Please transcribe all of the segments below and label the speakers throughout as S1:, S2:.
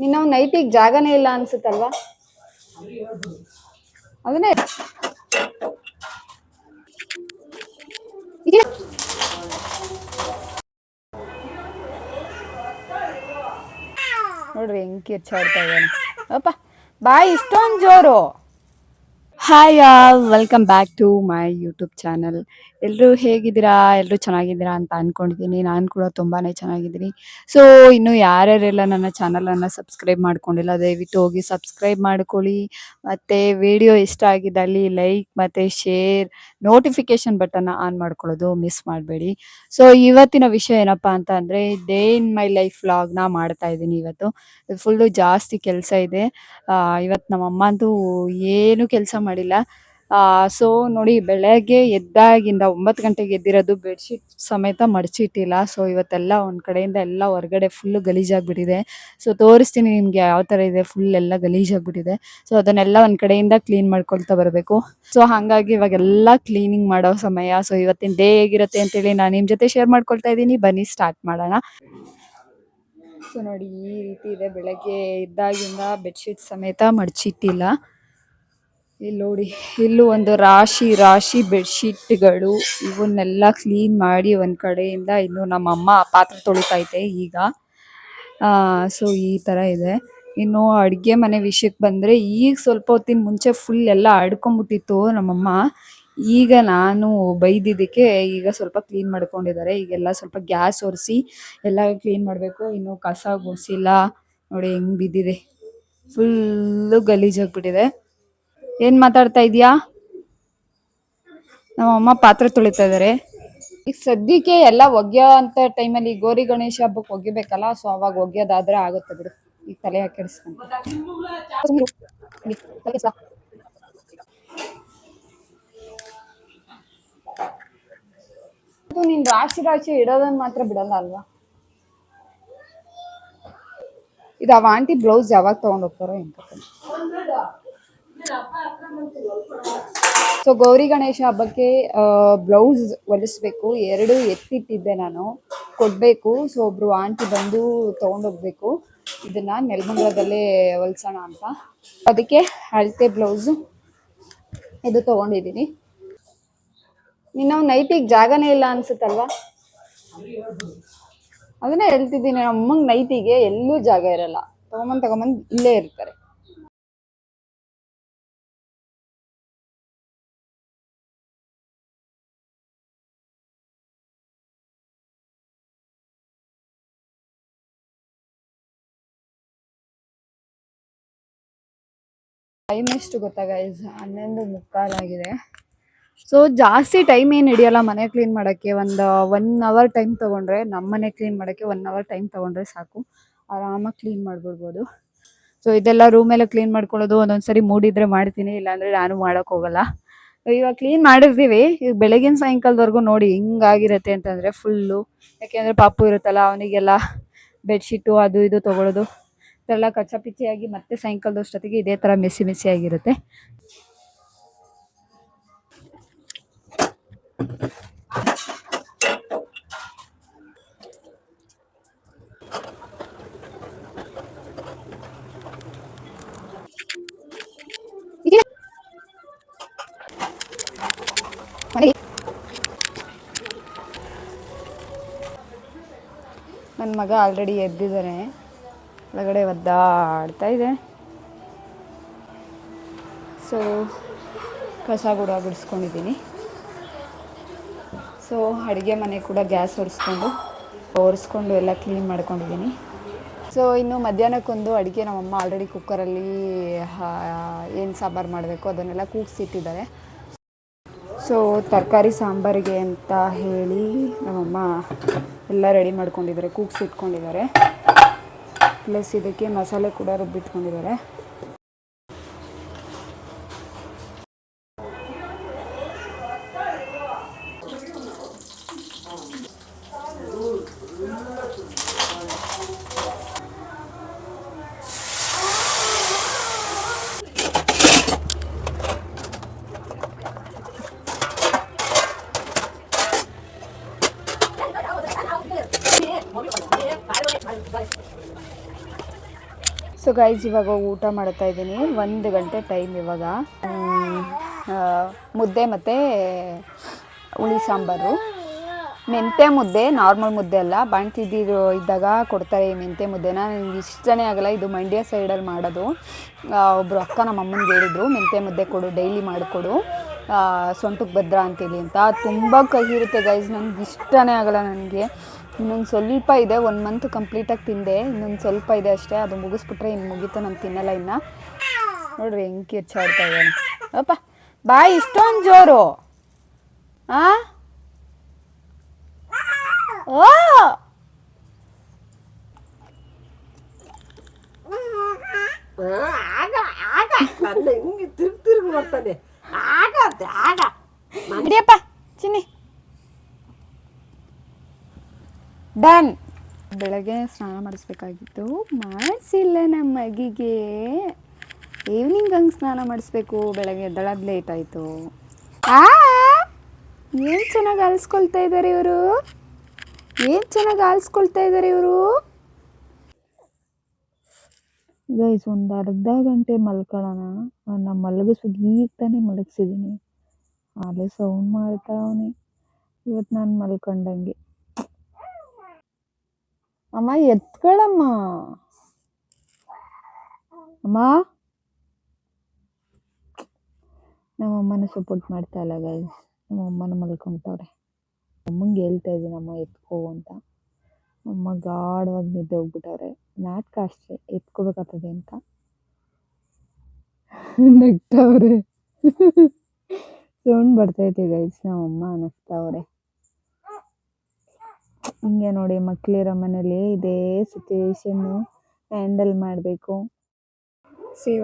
S1: ನಿನ್ನ ನೈಟಿಗೆ ಜಾಗನೇ ಇಲ್ಲ ಅನ್ಸುತ್ತಲ್ವಾ? ಅದನ್ನೇ ನೋಡ್ರಿ ಹೆಂಗ್ ಕಿರ್ಚಾಡ್ತಾ ಇದ್ದಾನೆ. ಅಪ್ಪ ಬಾಯ್ ಇಷ್ಟೊಂದು ಜೋರು. Hi all, welcome back to my YouTube channel. ಎಲ್ಲರೂ ಹೇಗಿದ್ದೀರಾ? ಎಲ್ಲರೂ ಚೆನ್ನಾಗಿದ್ದೀರಾ ಅಂತ ಅಂದ್ಕೊಂಡಿದ್ದೀನಿ. ನಾನು ಕೂಡ ತುಂಬಾ ಚೆನ್ನಾಗಿದ್ದೀನಿ. ಸೊ ಇನ್ನು ಯಾರ್ಯಾರೆಲ್ಲ ನನ್ನ ಚಾನಲನ್ನು ಸಬ್ಸ್ಕ್ರೈಬ್ ಮಾಡ್ಕೊಂಡಿಲ್ಲ ದಯವಿಟ್ಟು ಹೋಗಿ ಸಬ್ಸ್ಕ್ರೈಬ್ ಮಾಡ್ಕೊಳ್ಳಿ. ಮತ್ತು ವಿಡಿಯೋ ಇಷ್ಟ ಆಗಿದ್ದಲ್ಲಿ ಲೈಕ್ ಮತ್ತು ಶೇರ್, ನೋಟಿಫಿಕೇಷನ್ ಬಟನ್ನ ಆನ್ ಮಾಡ್ಕೊಳ್ಳೋದು ಮಿಸ್ ಮಾಡಬೇಡಿ. ಸೊ ಇವತ್ತಿನ ವಿಷಯ ಏನಪ್ಪ ಅಂತ ಅಂದರೆ, ಡೇ ಇನ್ ಮೈ ಲೈಫ್ ವ್ಲಾಗ್ನ ಮಾಡ್ತಾ ಇದ್ದೀನಿ. ಇವತ್ತು ಫುಲ್ಲು ಜಾಸ್ತಿ ಕೆಲಸ ಇದೆ. ಇವತ್ತು ನಮ್ಮಮ್ಮ ಅಂತೂ ಏನೂ ಕೆಲಸ ಮಾಡಿಲ್ಲ. ಸೊ ನೋಡಿ, ಬೆಳಗ್ಗೆ ಎದ್ದಾಗಿಂದ 9 ಗಂಟೆಗೆ ಎದ್ದಿರೋದು, ಬೆಡ್ಶೀಟ್ ಸಮೇತ ಮಡಚಿಟ್ಟಿಲ್ಲ. ಸೊ ಇವತ್ತೆಲ್ಲ ಒಂದು ಕಡೆಯಿಂದ ಎಲ್ಲ ಹೊರಗಡೆ ಫುಲ್ಲು ಗಲೀಜಾಗಿಬಿಟ್ಟಿದೆ. ಸೊ ತೋರಿಸ್ತೀನಿ ನಿಮಗೆ ಯಾವ ಥರ ಇದೆ. ಫುಲ್ ಎಲ್ಲ ಗಲೀಜಾಗಿಬಿಟ್ಟಿದೆ. ಸೊ ಅದನ್ನೆಲ್ಲ ಒಂದು ಕಡೆಯಿಂದ ಕ್ಲೀನ್ ಮಾಡ್ಕೊಳ್ತಾ ಬರಬೇಕು. ಸೊ ಹಾಗಾಗಿ ಇವಾಗೆಲ್ಲ ಕ್ಲೀನಿಂಗ್ ಮಾಡೋ ಸಮಯ. ಸೊ ಇವತ್ತಿನ ಡೇ ಹೇಗಿರುತ್ತೆ ಅಂತೇಳಿ ನಾನು ನಿಮ್ಮ ಜೊತೆ ಶೇರ್ ಮಾಡ್ಕೊಳ್ತಾ ಇದ್ದೀನಿ. ಬನ್ನಿ ಸ್ಟಾರ್ಟ್ ಮಾಡೋಣ. ಸೊ ನೋಡಿ, ಈ ರೀತಿ ಇದೆ. ಬೆಳಗ್ಗೆ ಇದ್ದಾಗಿಂದ ಬೆಡ್ಶೀಟ್ ಸಮೇತ ಮಡಚಿಟ್ಟಿಲ್ಲ. ಇಲ್ಲಿ ನೋಡಿ, ಇಲ್ಲೂ ಒಂದು ರಾಶಿ ರಾಶಿ ಬೆಡ್ಶೀಟ್ಗಳು. ಇವನ್ನೆಲ್ಲ ಕ್ಲೀನ್ ಮಾಡಿ ಒಂದು ಕಡೆಯಿಂದ ಇನ್ನು ನಮ್ಮಮ್ಮ ಪಾತ್ರೆ ತೊಳಿತೈತೆ ಈಗ. ಸೊ ಈ ಥರ ಇದೆ. ಇನ್ನು ಅಡುಗೆ ಮನೆ ವಿಷಯಕ್ಕೆ ಬಂದರೆ, ಈಗ ಸ್ವಲ್ಪ ಹೊತ್ತಿನ ಮುಂಚೆ ಫುಲ್ ಎಲ್ಲ ಅಡ್ಕೊಂಬಿಟ್ಟಿತ್ತು ನಮ್ಮಮ್ಮ. ಈಗ ನಾನು ಬೈದಿದ್ದಕ್ಕೆ ಈಗ ಸ್ವಲ್ಪ ಕ್ಲೀನ್ ಮಾಡ್ಕೊಂಡಿದ್ದಾರೆ. ಈಗೆಲ್ಲ ಸ್ವಲ್ಪ ಗ್ಯಾಸ್ ಒರೆಸಿ ಎಲ್ಲ ಕ್ಲೀನ್ ಮಾಡಬೇಕು. ಇನ್ನು ಕಸ ಗುಡಿಸಿಲ್ಲ. ನೋಡಿ ಹೆಂಗೆ ಬಿದ್ದಿದೆ, ಫುಲ್ಲು ಗಲೀಜಾಗಿಬಿಟ್ಟಿದೆ. ಏನು ಮಾತಾಡ್ತಾ ಇದೀಯಾ? ನಮ್ಮಮ್ಮ ಪಾತ್ರೆ ತೊಳಿತಾ ಇದ್ದಾರೆ. ಈಗ ಸದ್ಯಕ್ಕೆ ಎಲ್ಲ ಒಗ್ಯೋ ಅಂತ ಟೈಮಲ್ಲಿ ಗೌರಿ ಗಣೇಶ ಹಬ್ಬಕ್ಕೆ ಒಗಿಬೇಕಲ್ಲ. ಸೊ ಅವಾಗ ಒಗ್ಯೋದಾದ್ರೆ ಆಗುತ್ತೆ ಬಿಡು. ಈಗ ತಲೆ ಕೆಡಿಸ್ಕೊಂಡು ನೀನ್ ರಾಶಿ ರಾಶಿ ಇಡೋದನ್ನ ಮಾತ್ರ ಬಿಡಲ್ಲ ಅಲ್ವಾ? ಇದು ಅವ ಆಂಟಿ ಬ್ಲೌಸ್ ಯಾವಾಗ ತಗೊಂಡ್ ಹೋಗ್ತಾರೋ ಹೆಂಗ. ಸೊ ಗೌರಿ ಗಣೇಶ ಹಬ್ಬಕ್ಕೆ ಬ್ಲೌಸ್ ಹೊಲಿಸ್ಬೇಕು. 2 ಎತ್ತಿಟ್ಟಿದ್ದೆ ನಾನು, ಕೊಡಬೇಕು. ಸೊ ಒಬ್ರು ಆಂಟಿ ಬಂದು ತೊಗೊಂಡೋಗ್ಬೇಕು. ಇದನ್ನ ನೆಲಮಂಗಲದಲ್ಲೇ ಹೊಲ್ಸೋಣ ಅಂತ, ಅದಕ್ಕೆ ಅಳತೆ ಬ್ಲೌಸು ಇದು ತೊಗೊಂಡಿದ್ದೀನಿ. ನಿನ್ನ ನೈಟಿಗೆ ಜಾಗನೇ ಇಲ್ಲ ಅನ್ಸುತ್ತಲ್ವಾ? ಅದನ್ನೇ ಹೇಳ್ತಿದ್ದೀನಿ, ನಮ್ಮಂಗೆ ನೈಟಿಗೆ ಎಲ್ಲೂ ಜಾಗ ಇರಲ್ಲ. ತಗೊಂಬಂದು ಇಲ್ಲೇ ಇರ್ತಾರೆ. ಟೈಮ್ ಎಷ್ಟು ಗೊತ್ತಾ ಗೈಸ್? 11:15 ಆಗಿದೆ. ಸೊ ಜಾಸ್ತಿ ಟೈಮ್ ಏನು ಹಿಡಿಯಲ್ಲ ಮನೆ ಕ್ಲೀನ್ ಮಾಡೋಕ್ಕೆ. ಒಂದು 1 ಅವರ್ ಟೈಮ್ ತೊಗೊಂಡ್ರೆ, ನಮ್ಮ ಮನೆ ಕ್ಲೀನ್ ಮಾಡೋಕ್ಕೆ 1 ಅವರ್ ಟೈಮ್ ತೊಗೊಂಡ್ರೆ ಸಾಕು. ಆರಾಮಾಗಿ ಕ್ಲೀನ್ ಮಾಡಿಬಿಡ್ಬೋದು. ಸೊ ಇದೆಲ್ಲ ರೂಮೆಲ್ಲ ಕ್ಲೀನ್ ಮಾಡ್ಕೊಳ್ಳೋದು. ಒಂದೊಂದ್ಸರಿ ಮೂಡಿದ್ರೆ ಮಾಡ್ತೀನಿ, ಇಲ್ಲಾಂದರೆ ನಾನು ಮಾಡೋಕ್ಕೆ ಹೋಗಲ್ಲ. ಇವಾಗ ಕ್ಲೀನ್ ಮಾಡಿರ್ತೀವಿ. ಈಗ ಬೆಳಗಿನ ಸಾಯಂಕಾಲದವರೆಗೂ ನೋಡಿ ಹಿಂಗಾಗಿರುತ್ತೆ ಅಂತಂದರೆ ಫುಲ್ಲು. ಯಾಕೆಂದರೆ ಪಾಪು ಇರುತ್ತಲ್ಲ, ಅವನಿಗೆಲ್ಲ ಬೆಡ್ಶೀಟು ಅದು ಇದು ತೊಗೊಳೋದು ಎಲ್ಲ ಕಚ್ಚಾಪಿಚ್ಚಿಯಾಗಿ ಮತ್ತೆ ಸಾಯಂಕಾಲದಷ್ಟೊತ್ತಿಗೆ ಇದೇ ಥರ ಮೆಸ್ಸಿ ಮೆಸ್ಸಿ ಆಗಿರುತ್ತೆ. ನನ್ನ ಮಗ ಆಲ್ರೆಡಿ ಎದ್ದಿದ್ದಾನೆ, ಒಳಗಡೆ ಒದ್ದಾಡ್ತಾ ಇದೆ. ಸೊ ಕಸ ಕೂಡ ಬಿಡಿಸ್ಕೊಂಡಿದ್ದೀನಿ. ಸೊ ಅಡುಗೆ ಮನೆ ಕೂಡ ಗ್ಯಾಸ್ ಒರೆಸ್ಕೊಂಡು ಎಲ್ಲ ಕ್ಲೀನ್ ಮಾಡ್ಕೊಂಡಿದ್ದೀನಿ. ಸೊ ಇನ್ನು ಮಧ್ಯಾಹ್ನಕ್ಕೊಂದು ಅಡುಗೆ ನಮ್ಮಮ್ಮ ಆಲ್ರೆಡಿ ಕುಕ್ಕರಲ್ಲಿ ಏನು ಸಾಂಬಾರು ಮಾಡಬೇಕು ಅದನ್ನೆಲ್ಲ ಕೂಗಿಸಿಟ್ಟಿದ್ದಾರೆ. ಸೊ ತರಕಾರಿ ಸಾಂಬಾರಿಗೆ ಅಂತ ಹೇಳಿ ನಮ್ಮಮ್ಮ ಎಲ್ಲ ರೆಡಿ ಮಾಡ್ಕೊಂಡಿದ್ದಾರೆ, ಕೂಗಿಸಿಟ್ಕೊಂಡಿದ್ದಾರೆ. ಪ್ಲಸ್ ಇದಕ್ಕೆ ಮಸಾಲೆ ಕೂಡ ರುಬ್ಬಿಟ್ಕೊಂಡಿದ್ದಾರೆ. ಸೊ ಗೈಸ್ ಇವಾಗ ಊಟ ಮಾಡ್ತಾ ಇದ್ದೀನಿ. 1 ಗಂಟೆ ಟೈಮ್ ಇವಾಗ. ಮುದ್ದೆ ಮತ್ತು ಹುಳಿ ಸಾಂಬಾರು, ಮೆಂತ್ಯ ಮುದ್ದೆ, ನಾರ್ಮಲ್ ಮುದ್ದೆ ಅಲ್ಲ, ಬಾಣ್ತಿದ್ದಿರು ಇದ್ದಾಗ ಕೊಡ್ತಾರೆ ಈ ಮೆಂತ್ಯ ಮುದ್ದೆನ. ನನಗೆ ಇಷ್ಟನೇ ಆಗಲ್ಲ, ಇದು ಮಂಡ್ಯ ಸೈಡಲ್ಲಿ ಮಾಡೋದು. ಒಬ್ಬರು ಅಕ್ಕ ನಮ್ಮ ಅಮ್ಮನಿಗೆ ಹೇಳಿದ್ರು ಮೆಂತ್ಯ ಮುದ್ದೆ ಕೊಡು, ಡೈಲಿ ಮಾಡಿಕೊಡು, ಸೊಂಟಕ್ಕೆ ಭದ್ರ ಅಂತೇಳಿ ಅಂತ. ತುಂಬ ಕಹಿ ಇರುತ್ತೆ ಗೈಸ್, ನನಗೆ ಇಷ್ಟನೇ ಆಗಲ್ಲ. ನನಗೆ ಇನ್ನೊಂದು ಸ್ವಲ್ಪ ಇದೆ, 1 ಮಂತ್ ಕಂಪ್ಲೀಟಾಗಿ ತಿಂದೆ, ಇನ್ನೊಂದು ಸ್ವಲ್ಪ ಇದೆ ಅಷ್ಟೇ, ಅದು ಮುಗಿಸ್ಬಿಟ್ರೆ ಇನ್ನು ಮುಗೀತು, ನಾನು ತಿನ್ನಲ್ಲ ಇನ್ನು. ನೋಡ್ರಿ ಹೆಂಗೆ ಕಿರ್ಚಾಡ್ತಾ ಇದ್ದಾನೆ. ಅಪ್ಪ ಬಾಯ್ ಇಷ್ಟೊಂದು ಜೋರು. ಓ
S2: ತಿರುಗಿ ಮಾಡ್ತಾನೆ.
S1: ನಡಿಯಪ್ಪ ಚಿನ್ನಿ. ಡನ್. ಬೆಳಗ್ಗೆ ಸ್ನಾನ ಮಾಡಿಸ್ಬೇಕಾಗಿತ್ತು, ಮಾಡಿಸಿಲ್ಲ ನಮ್ಮ ಮಗಿಗೆ. ಈವ್ನಿಂಗ್ ಹಂಗೆ ಸ್ನಾನ ಮಾಡಿಸ್ಬೇಕು, ಬೆಳಗ್ಗೆ ಎದ್ದಳೋದು ಲೇಟ್ ಆಯಿತು. ಏನು ಚೆನ್ನಾಗಿ ಆಲಿಸ್ಕೊಳ್ತಾ ಇದ್ದಾರೆ ಇವರು, ಏನು ಚೆನ್ನಾಗಿ ಆಲಿಸ್ಕೊಳ್ತಾ ಇದ್ದಾರೆ ಇವರು. ಗೈಸ್ ಒಂದು ಅರ್ಧ ಗಂಟೆ ಮಲ್ಕೊಳ್ಳೋಣ, ನಮ್ಮ ಮಲಗಿಸ್ಬಿಟ್ಟು ಈಗ ತಾನೇ ಮಲಗಿಸಿದ್ದೀನಿ, ಅಲ್ಲೇ ಸೌಂಡ್ ಮಾಡ್ತಾವನೆ. ಇವತ್ತು ನಾನು ಮಲ್ಕೊಂಡಂಗೆ. ಅಮ್ಮ ಎತ್ಕೊಳಮ್ಮ, ಅಮ್ಮ. ನಮ್ಮಮ್ಮನ ಸಪೋರ್ಟ್ ಮಾಡ್ತಾ ಇಲ್ಲ ಗೈಸ್, ನಮ್ಮಮ್ಮನ ಮಲ್ಕೊಂತವ್ರೆ. ಅಮ್ಮಂಗೆ ಹೇಳ್ತಾ ಇದ್ದೀನಿ ಅಮ್ಮ ಎತ್ಕೋ ಅಂತ, ಅಮ್ಮ ಗಾಢವಾಗಿ ನಿದ್ದೆ ಹೋಗ್ಬಿಟ್ಟವ್ರೆ. ನಾಟಕ ಅಷ್ಟೇ, ಎತ್ಕೋಬೇಕಾಗ್ತದೆ ಅಂತ ನಗ್ತಾವ್ರೆ. ಸೌಂಡ್ ಬರ್ತೈತೆ ಗೈಸ್, ನಮ್ಮಮ್ಮ ನಗ್ತಾವ್ರೆ. ಹಿಂಗೆ ನೋಡಿ, ಮಕ್ಕಳಿರೋ ಮನೇಲಿ ಇದೇ ಸಿಚುವೇಶನ್ನು ಹ್ಯಾಂಡಲ್ ಮಾಡಬೇಕು.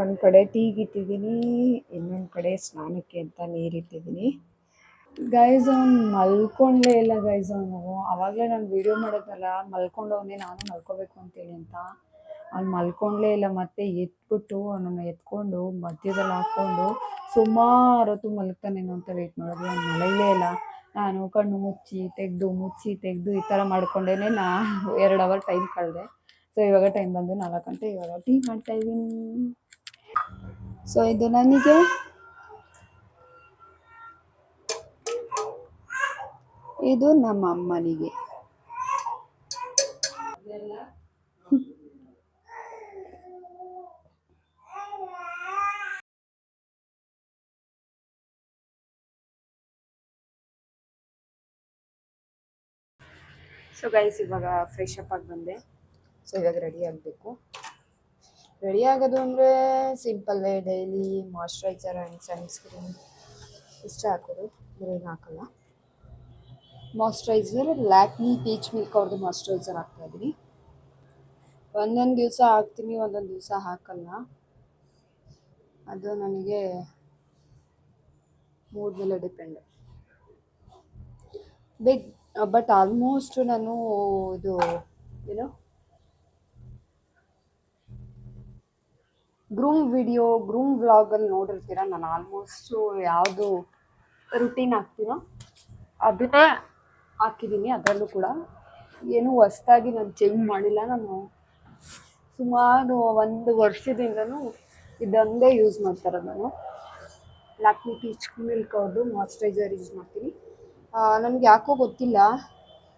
S1: ಒಂದು ಕಡೆ ಟೀಗೆ ಇಟ್ಟಿದ್ದೀನಿ, ಇನ್ನೊಂದು ಕಡೆ ಸ್ನಾನಕ್ಕೆ ಅಂತ ನೀರಿಟ್ಟಿದ್ದೀನಿ. ಗೈಸ್ ಅವ್ನು ಮಲ್ಕೊಂಡೇ ಇಲ್ಲ ಗೈಸ್. ಆವಾಗಲೇ ನಾನು ವಿಡಿಯೋ ಮಾಡೋದಲ್ಲ, ಮಲ್ಕೊಂಡವನೇ, ನಾನು ಮಲ್ಕೋಬೇಕು ಅಂತೇಳಿ ಅಂತ. ಅವ್ನು ಮಲ್ಕೊಂಡೇ ಇಲ್ಲ. ಮತ್ತೆ ಎತ್ಬಿಟ್ಟು ಅವನನ್ನು ಎತ್ಕೊಂಡು ಮಧ್ಯದಲ್ಲಿ ಹಾಕ್ಕೊಂಡು ಸುಮಾರು ಹೊತ್ತು ಮಲ್ಗ್ತಾನೇನೋ ಅಂತ ವೆಯ್ಟ್ ಮಾಡಿದ್ವಿ, ಅವ್ನು ಮಲಗಲೇ ಇಲ್ಲ. ನಾನು ಕಣ್ಣು ಮುಚ್ಚಿ ತೆಗೆದು ಈ ಥರ ಮಾಡ್ಕೊಂಡೇ ನಾನು 2 ಅವರ್ ಟೈಮ್ ಕಳೆದೆ. ಸೊ ಇವಾಗ ಟೈಮ್ ಬಂದು 4 ಗಂಟೆ, ಇವಾಗ ಟೀ ಮಾಡ್ತಾಯಿದ್ದೀನಿ. ಸೊ ಇದು ನನಗೆ, ಇದು ನಮ್ಮ ಅಮ್ಮನಿಗೆ. ಸೊ ಗೈಸ್ ಇವಾಗ ಫ್ರೆಶ್ ಅಪ್ ಆಗಿ ಬಂದೆ. ಸೊ ಇವಾಗ ರೆಡಿ ಆಗಬೇಕು. ರೆಡಿ ಆಗೋದು ಅಂದರೆ ಸಿಂಪಲ್ಲೇ, ಡೈಲಿ ಮಾಯ್ಶ್ಚರೈಸರ್ ಆ್ಯಂಡ್ ಸನ್ಸ್ಕ್ರೀನ್ ಇಷ್ಟೇ ಹಾಕೋದು, ಬೇರೇನು ಹಾಕಲ್ಲ. ಮಾಯ್ಶ್ಚರೈಸರ್ ಲ್ಯಾಕ್ಮಿ ಪೀಚ್ ಮಿಲ್ಕ್ ಅವ್ರದ್ದು ಮಾಯ್ಶ್ಚರೈಸರ್ ಹಾಕ್ತಾಯಿದ್ದೀನಿ. ಒಂದೊಂದು ದಿವಸ ಹಾಕ್ತೀನಿ, ಒಂದೊಂದು ದಿವಸ ಹಾಕಲ್ಲ, ಅದು ನನಗೆ ಮೂಡ್ ಮೇಲೆ ಡಿಪೆಂಡ್. ಬಟ್ ಆಲ್ಮೋಸ್ಟ್ ನಾನು ಇದು ಏನು ಗ್ರೂಮ್ ವ್ಲಾಗಲ್ಲಿ ನೋಡಿರ್ತೀರ, ನಾನು ಆಲ್ಮೋಸ್ಟು ಯಾವುದು ರುಟೀನ್ ಹಾಕ್ತೀನೋ ಅದನ್ನೇ ಹಾಕಿದ್ದೀನಿ. ಅದರಲ್ಲೂ ಕೂಡ ಏನೂ ಹೊಸ್ದಾಗಿ ನಾನು ಚೇಂಜ್ ಮಾಡಿಲ್ಲ. ನಾನು ಸುಮಾರು 1 ವರ್ಷದಿಂದನೂ ಇದೊಂದೇ ಯೂಸ್ ಮಾಡ್ತಾಯಿರೋದು. ನಾನು ಲ್ಯಾಕ್ಮಿ ಪೀಚ್ ಮಿಲ್ಕ್ ಅವ್ರದ್ದು ಮಾಯ್ಶ್ಚರೈಸರ್ ಯೂಸ್ ಮಾಡ್ತೀನಿ. ನನಗೆ ಯಾಕೋ ಗೊತ್ತಿಲ್ಲ,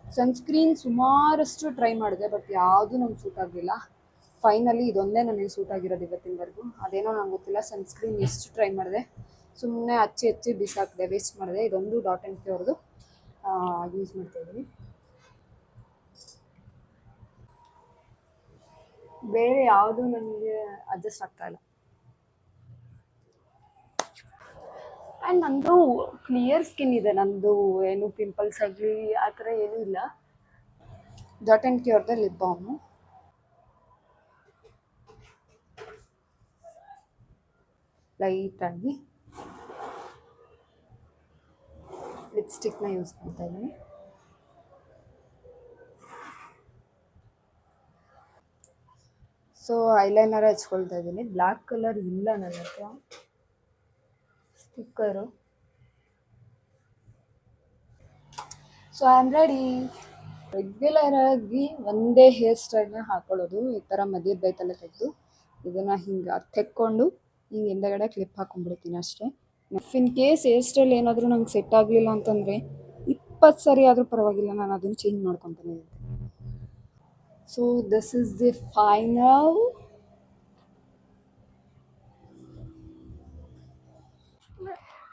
S1: ಸನ್ಸ್ಕ್ರೀನ್ ಸುಮಾರಷ್ಟು ಟ್ರೈ ಮಾಡಿದೆ, ಬಟ್ ಯಾವುದೂ ನಂಗೆ ಸೂಟ್ ಆಗಲಿಲ್ಲ. ಫೈನಲಿ ಇದೊಂದೇ ನನಗೆ ಸೂಟ್ ಆಗಿರೋದು ಇವತ್ತಿನವರೆಗೂ. ಅದೇನೋ ನಂಗೆ ಗೊತ್ತಿಲ್ಲ, ಸನ್ಸ್ಕ್ರೀನ್ ಎಷ್ಟು ಟ್ರೈ ಮಾಡಿದೆ, ಸುಮ್ಮನೆ ಹಚ್ಚಿ ಬಿಸಾಕಿದೆ, ವೇಸ್ಟ್ ಮಾಡಿದೆ. ಇದೊಂದು ಡಾಟ್ ಆ್ಯಂಡ್ ಕಿ ಅವ್ರದ್ದು ಯೂಸ್ ಮಾಡ್ತಾಯಿದ್ದೀನಿ. ಬೇರೆ ಯಾವುದೂ ನನಗೆ ಅಡ್ಜಸ್ಟ್ ಆಗ್ತಾಯಿಲ್ಲ. ಆ್ಯಂಡ್ ನಂದು ಕ್ಲಿಯರ್ ಸ್ಕಿನ್ ಇದೆ, ನಂದು ಏನು ಪಿಂಪಲ್ಸ್ ಆಗಲಿ ಆ ಥರ ಏನೂ ಇಲ್ಲ. ಡಾಟ್ ಆ್ಯಂಡ್ ಕಿ ಅವ್ರದ್ದು ಲಿಪ್ ಬಾಮು ಲೈಟಾಗಿ ಲಿಪ್ಸ್ಟಿಕ್ನ ಯೂಸ್ ಮಾಡ್ತಾಯಿದ್ದೀನಿ. ಸೊ ಐಲೈನರ್ ಹಚ್ಕೊಳ್ತಾ ಇದ್ದೀನಿ. ಬ್ಲ್ಯಾಕ್ ಕಲರ್ ಇಲ್ಲ ನನ್ನ ಹತ್ರ, sticker. So I am ready. ರೆಗ್ಯುಲರಾಗಿ ಒಂದೇ ಹೇರ್ ಸ್ಟೈಲ್ನ ಹಾಕೊಳ್ಳೋದು, ಈ ಥರ ಮಧ್ಯದ ಬೈತಲ್ಲೇ ತೆಗೆದು ಇದನ್ನು ಹಿಂಗೆ ತೆಕ್ಕೊಂಡು ಹಿಂಗೆ ಹಿಂದೆಗಡೆ ಕ್ಲಿಪ್ ಹಾಕೊಂಡ್ಬಿಡ್ತೀನಿ ಅಷ್ಟೇ. ಇನ್ ಕೇಸ್ ಹೇರ್ ಸ್ಟೈಲ್ ಏನಾದರೂ ನಂಗೆ ಸೆಟ್ ಆಗಲಿಲ್ಲ ಅಂತಂದರೆ 20 ಸರಿ ಆದರೂ ಪರವಾಗಿಲ್ಲ, ನಾನು ಅದನ್ನು ಚೇಂಜ್ ಮಾಡ್ಕೊತಾನೆ ಇರ್ತೀನಿ. So this is the final.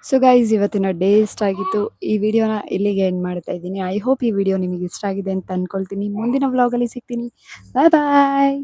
S1: So guys, ಇವತ್ತಿನ ಡೇ ಇಷ್ಟ ಆಗಿತ್ತು. ಈ ವಿಡಿಯೋನ ಇಲ್ಲಿಗೆ ಎಂಡ್ ಮಾಡ್ತಾ ಇದ್ದೀನಿ. ಐ ಹೋಪ್ ಈ ವಿಡಿಯೋ ನಿಮಗೆ ಇಷ್ಟ ಆಗಿದೆ ಅಂತ ಅಂದ್ಕೊಳ್ತೀನಿ. ಮುಂದಿನ ವ್ಲಾಗಲ್ಲಿ ಸಿಗ್ತೀನಿ. ಬಾಯ್ ಬಾಯ್.